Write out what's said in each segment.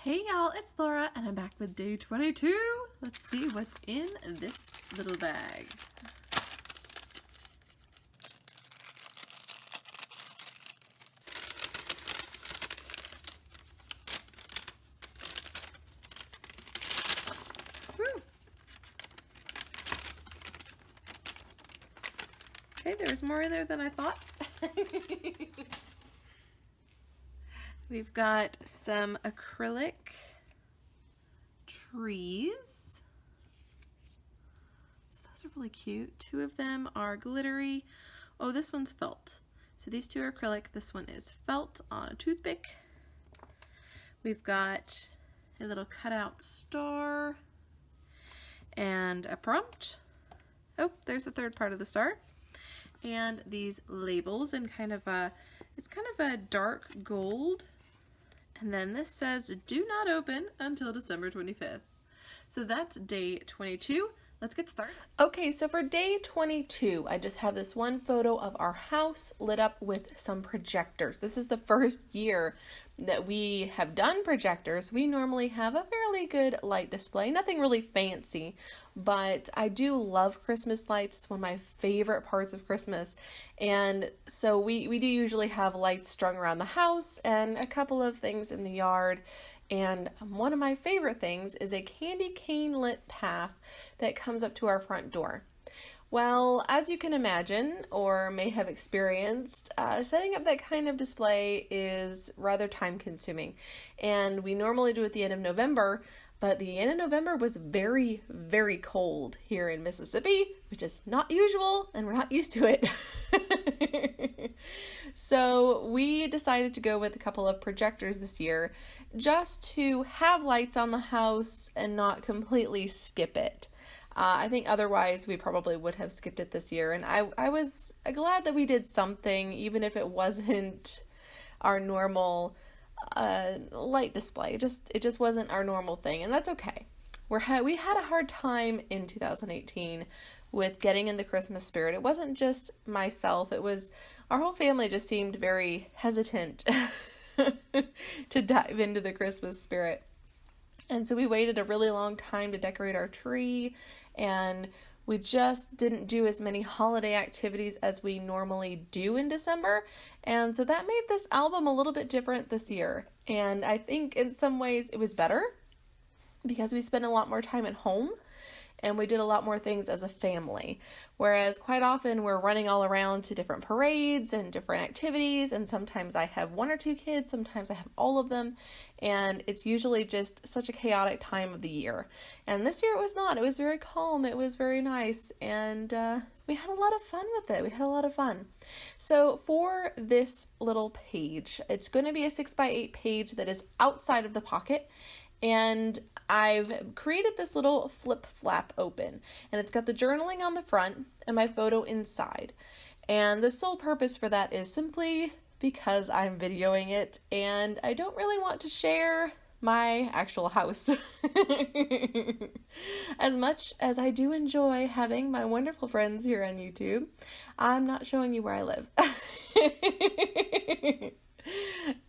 Hey y'all, it's Laura and I'm back with day 22. Let's see what's in this little bag. Woo. Okay, there's more in there than I thought. We've got some acrylic trees. So those are really cute. Two of them are glittery. Oh, this one's felt. So these two are acrylic. This one is felt on a toothpick. We've got a little cutout star and a prompt. Oh, there's the third part of the star. And these labels in it's kind of a dark gold. And then this says, do not open until December 25th. So that's day 22. Let's get started. Okay, so for day 22, I just have this one photo of our house lit up with some projectors. This is the first year that we have done projectors. We normally have a fairly good light display, nothing really fancy, but I do love Christmas lights. It's one of my favorite parts of Christmas. And so we do usually have lights strung around the house and a couple of things in the yard. And one of my favorite things is a candy cane lit path that comes up to our front door. Well, as you can imagine, or may have experienced, setting up that kind of display is rather time consuming. And we normally do it at the end of November, but the end of November was very, very cold here in Mississippi, which is not usual, and we're not used to it. So we decided to go with a couple of projectors this year just to have lights on the house and not completely skip it. I think otherwise we probably would have skipped it this year, and I was glad that we did something, even if it wasn't our normal light display. It just wasn't our normal thing, and that's okay. We had a hard time in 2018 with getting in the Christmas spirit. It wasn't just myself, it was our whole family just seemed very hesitant to dive into the Christmas spirit. And so we waited a really long time to decorate our tree, and we just didn't do as many holiday activities as we normally do in December. And so that made this album a little bit different this year. And I think in some ways it was better because we spent a lot more time at home and we did a lot more things as a family. Whereas quite often we're running all around to different parades and different activities, and sometimes I have one or two kids, sometimes I have all of them, and it's usually just such a chaotic time of the year. And this year it was not. It was very calm, it was very nice, and we had a lot of fun with it. We had a lot of fun. So for this little page, it's going to be a 6x8 page that is outside of the pocket. And I've created this little flip flap open, and it's got the journaling on the front and my photo inside. And the sole purpose for that is simply because I'm videoing it and I don't really want to share my actual house. As much as I do enjoy having my wonderful friends here on YouTube, I'm not showing you where I live.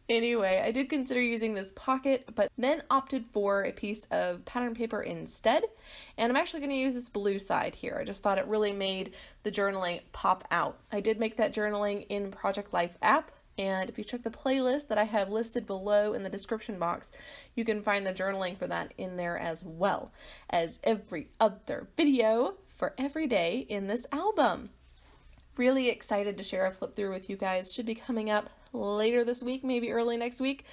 Anyway, I did consider using this pocket, but then opted for a piece of pattern paper instead. And I'm actually going to use this blue side here. I just thought it really made the journaling pop out. I did make that journaling in Project Life app. And if you check the playlist that I have listed below in the description box, you can find the journaling for that in there as well as every other video for every day in this album. Really excited to share a flip through with you guys. Should be coming up later this week, maybe early next week.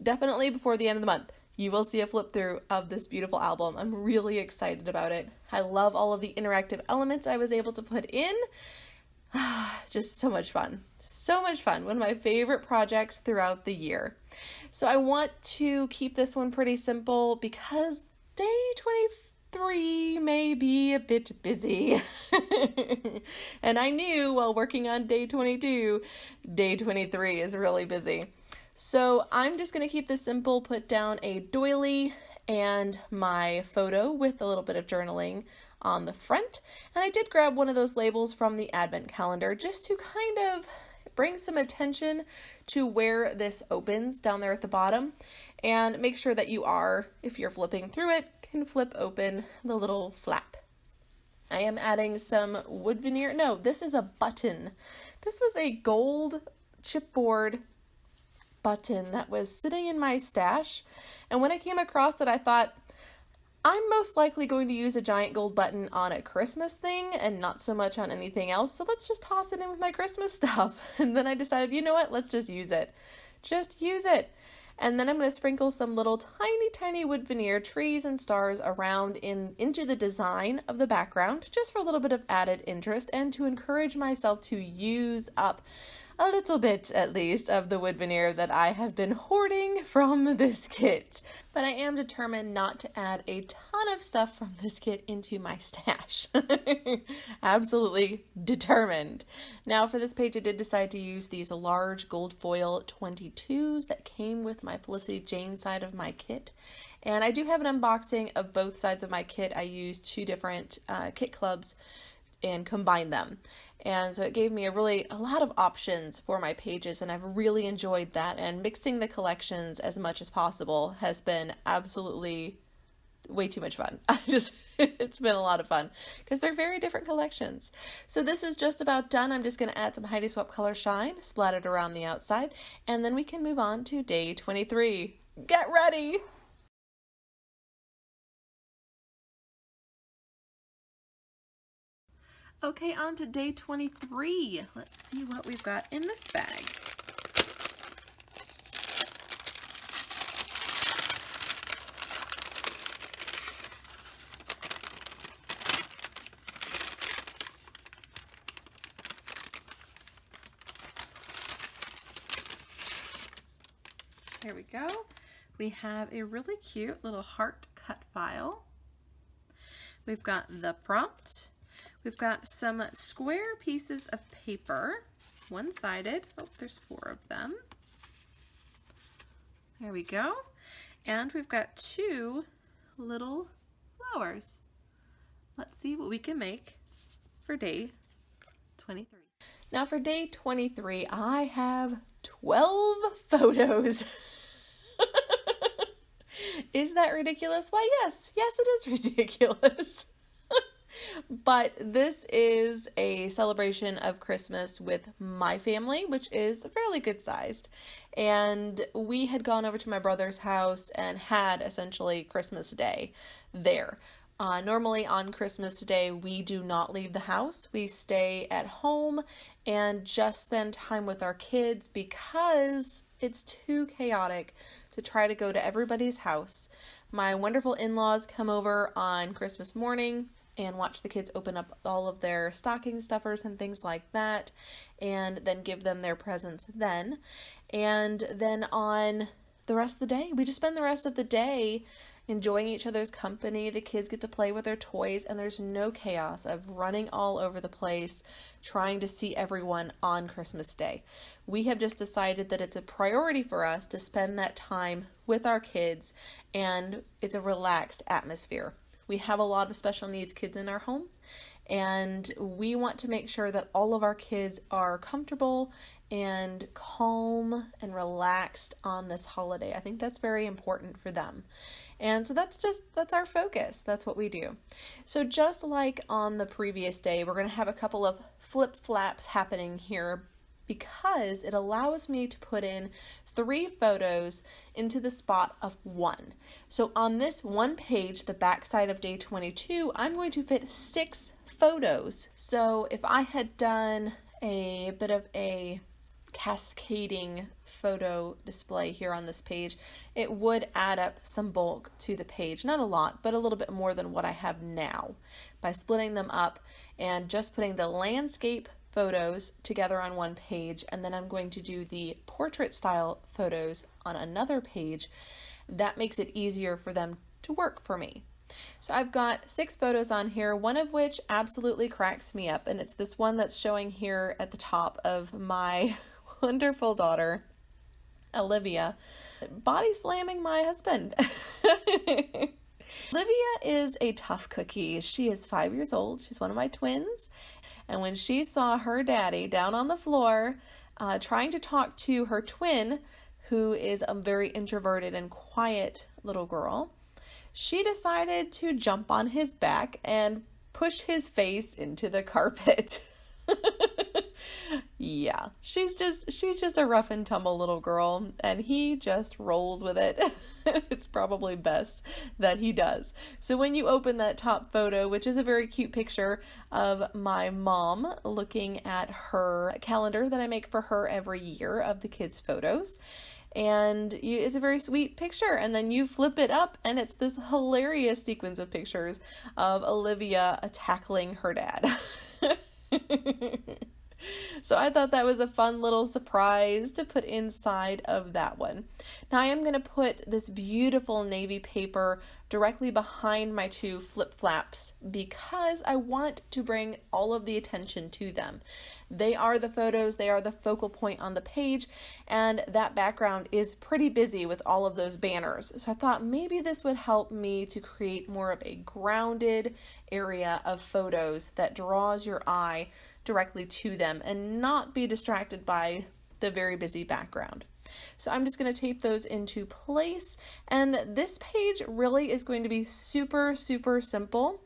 Definitely before the end of the month, you will see a flip through of this beautiful album. I'm really excited about it. I love all of the interactive elements I was able to put in. Just so much fun. So much fun. One of my favorite projects throughout the year. So I want to keep this one pretty simple because day 23 may be a bit busy. And I knew while working on day 22, day 23 is really busy. So I'm just going to keep this simple, put down a doily and my photo with a little bit of journaling on the front. And I did grab one of those labels from the advent calendar just to kind of bring some attention to where this opens down there at the bottom, and make sure that you are, if you're flipping through it, can flip open the little flap. I am adding some wood veneer. No, this is a button. This was a gold chipboard button that was sitting in my stash, and when I came across it, I thought, I'm most likely going to use a giant gold button on a Christmas thing and not so much on anything else, so let's just toss it in with my Christmas stuff. And then I decided, you know what, let's just use it. Just use it. And then I'm going to sprinkle some little tiny wood veneer trees and stars around into the design of the background, just for a little bit of added interest and to encourage myself to use up a little bit, at least, of the wood veneer that I have been hoarding from this kit. But I am determined not to add a ton of stuff from this kit into my stash. Absolutely determined. Now for this page, I did decide to use these large gold foil 22s that came with my Felicity Jane side of my kit. And I do have an unboxing of both sides of my kit. I used two different kit clubs and combined them. And so it gave me a lot of options for my pages, and I've really enjoyed that. And mixing the collections as much as possible has been absolutely way too much fun. It's been a lot of fun because they're very different collections. So this is just about done. I'm just going to add some Heidi Swapp Color Shine splattered around the outside, and then we can move on to day 23. Get ready! Okay, on to day 23. Let's see what we've got in this bag. There we go. We have a really cute little heart cut file. We've got the prompt. We've got some square pieces of paper, one-sided. Oh, there's 4 of them. There we go. And we've got 2 little flowers. Let's see what we can make for day 23. Now for day 23, I have 12 photos. Is that ridiculous? Why, yes, it is ridiculous. But this is a celebration of Christmas with my family, which is fairly good sized. And we had gone over to my brother's house and had essentially Christmas Day there. Normally on Christmas Day, we do not leave the house. We stay at home and just spend time with our kids because it's too chaotic to try to go to everybody's house. My wonderful in-laws come over on Christmas morning and watch the kids open up all of their stocking stuffers and things like that, and then give them their presents then. And then on the rest of the day, we just spend the rest of the day enjoying each other's company. The kids get to play with their toys, and there's no chaos of running all over the place trying to see everyone on Christmas Day. We have just decided that it's a priority for us to spend that time with our kids, and it's a relaxed atmosphere. We have a lot of special needs kids in our home, and we want to make sure that all of our kids are comfortable and calm and relaxed on this holiday. I think that's very important for them. And so that's our focus. That's what we do. So just like on the previous day, we're going to have a couple of flip flaps happening here because it allows me to put in 3 photos into the spot of 1. So on this one page, the back side of day 22, I'm going to fit 6 photos. So if I had done a bit of a cascading photo display here on this page, it would add up some bulk to the page. Not a lot, but a little bit more than what I have now. By splitting them up and just putting the landscape photos together on one page, and then I'm going to do the portrait style photos on another page. That makes it easier for them to work for me. So I've got 6 photos on here, one of which absolutely cracks me up, and it's this one that's showing here at the top of my wonderful daughter, Olivia, body slamming my husband. Olivia is a tough cookie. She is 5 years old. She's one of my twins. And when she saw her daddy down on the floor, trying to talk to her twin, who is a very introverted and quiet little girl. She decided to jump on his back and push his face into the carpet. Yeah, she's just a rough and tumble little girl, and he just rolls with it. It's probably best that he does. So when you open that top photo, which is a very cute picture of my mom looking at her calendar that I make for her every year of the kids' photos, and it's a very sweet picture, and then you flip it up and it's this hilarious sequence of pictures of Olivia tackling her dad. So I thought that was a fun little surprise to put inside of that one. Now I am going to put this beautiful navy paper directly behind my two flip flaps because I want to bring all of the attention to them. They are the photos, they are the focal point on the page, and that background is pretty busy with all of those banners. So I thought maybe this would help me to create more of a grounded area of photos that draws your eye directly to them and not be distracted by the very busy background. So I'm just going to tape those into place, and this page really is going to be super simple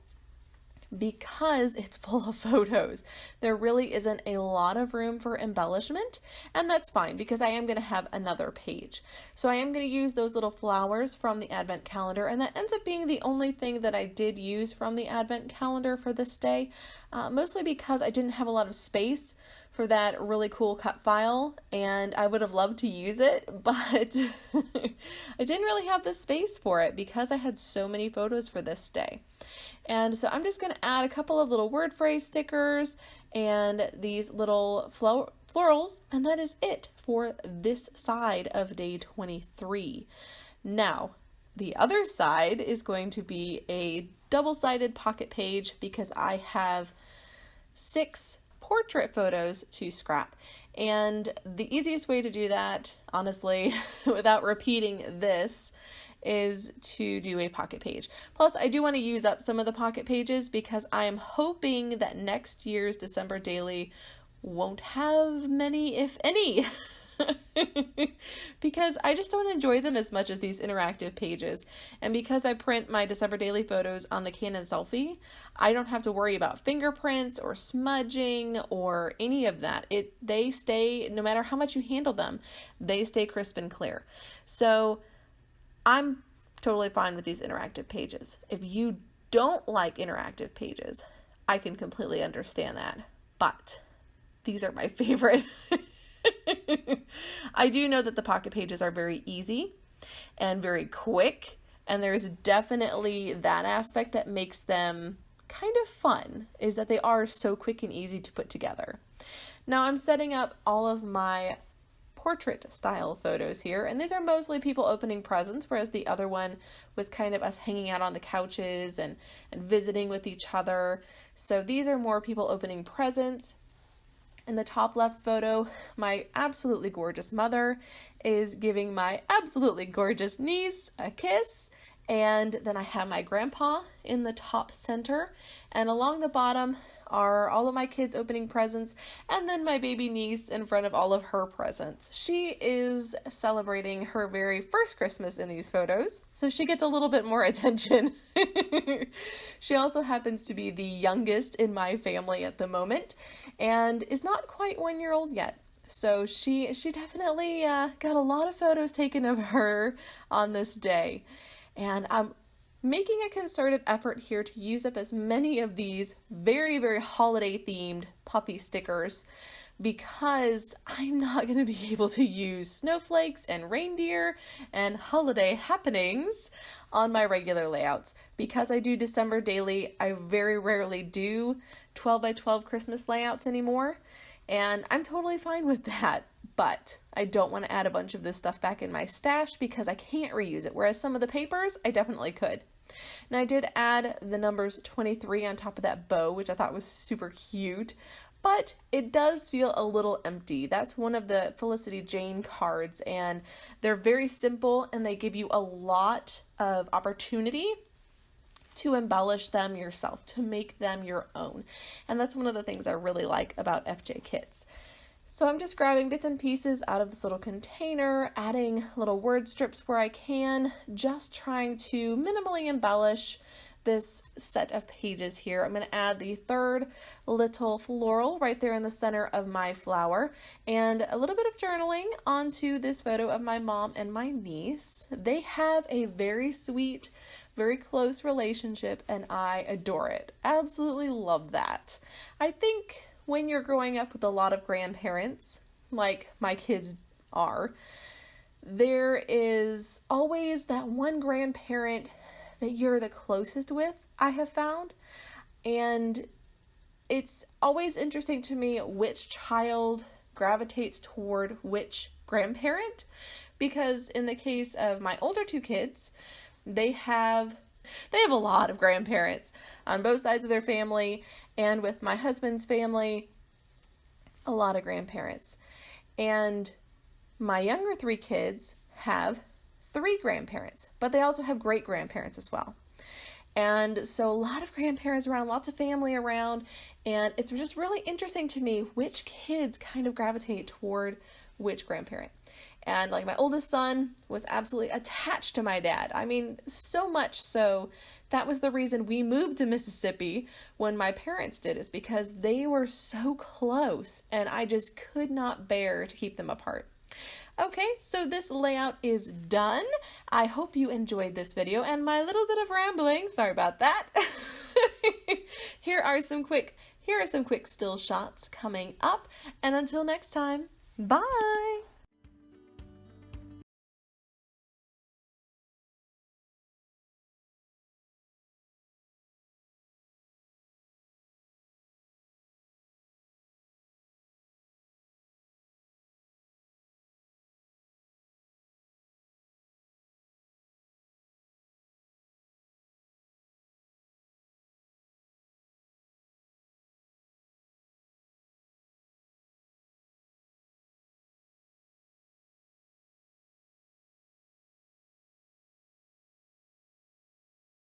because it's full of photos. There really isn't a lot of room for embellishment, and that's fine because I am going to have another page. So I am going to use those little flowers from the advent calendar, and that ends up being the only thing that I did use from the advent calendar for this day, mostly because I didn't have a lot of space for that really cool cut file, and I would have loved to use it, but I didn't really have the space for it because I had so many photos for this day. And so I'm just going to add a couple of little word phrase stickers and these little florals, and that is it for this side of day 23. Now, the other side is going to be a double-sided pocket page because I have 6 portrait photos to scrap. And the easiest way to do that, honestly, without repeating this, is to do a pocket page. Plus, I do want to use up some of the pocket pages because I am hoping that next year's December daily won't have many, if any. Because I just don't enjoy them as much as these interactive pages. And because I print my December daily photos on the Canon Selfie, I don't have to worry about fingerprints or smudging or any of that. They stay, no matter how much you handle them, they stay crisp and clear. So I'm totally fine with these interactive pages. If you don't like interactive pages, I can completely understand that. But these are my favorite. I do know that the pocket pages are very easy and very quick, and there's definitely that aspect that makes them kind of fun, is that they are so quick and easy to put together. Now I'm setting up all of my portrait style photos here, and these are mostly people opening presents, whereas the other one was kind of us hanging out on the couches and visiting with each other. So these are more people opening presents. In the top left photo, my absolutely gorgeous mother is giving my absolutely gorgeous niece a kiss, and then I have my grandpa in the top center, and along the bottom are all of my kids opening presents, and then my baby niece in front of all of her presents. She is celebrating her very first Christmas in these photos, so she gets a little bit more attention. She also happens to be the youngest in my family at the moment, and is not quite 1 year old yet. So she definitely got a lot of photos taken of her on this day. And I'm making a concerted effort here to use up as many of these very holiday themed puffy stickers because I'm not going to be able to use snowflakes and reindeer and holiday happenings on my regular layouts. Because I do December daily, I very rarely do 12 by 12 Christmas layouts anymore, and I'm totally fine with that. But I don't want to add a bunch of this stuff back in my stash because I can't reuse it, whereas some of the papers I definitely could. Now I did add the numbers 23 on top of that bow, which I thought was super cute, but it does feel a little empty. That's one of the Felicity Jane cards, and they're very simple and they give you a lot of opportunity to embellish them yourself, to make them your own. And that's one of the things I really like about FJ kits. So I'm just grabbing bits and pieces out of this little container, adding little word strips where I can, just trying to minimally embellish this set of pages here. I'm going to add the third little floral right there in the center of my flower, and a little bit of journaling onto this photo of my mom and my niece. They have a very sweet, very close relationship, and I adore it. Absolutely love that. I think when you're growing up with a lot of grandparents, like my kids are, there is always that one grandparent that you're the closest with, I have found. And it's always interesting to me which child gravitates toward which grandparent, because in the case of my older two kids, they have a lot of grandparents on both sides of their family, and with my husband's family, a lot of grandparents. And my younger three kids have 3 grandparents, but they also have great grandparents as well. And so a lot of grandparents around, lots of family around, and it's just really interesting to me which kids kind of gravitate toward which grandparent. And like my oldest son was absolutely attached to my dad. I mean, so much so that was the reason we moved to Mississippi when my parents did, is because they were so close and I just could not bear to keep them apart. Okay, so this layout is done. I hope you enjoyed this video and my little bit of rambling. Sorry about that. Here are some quick still shots coming up. And until next time, bye.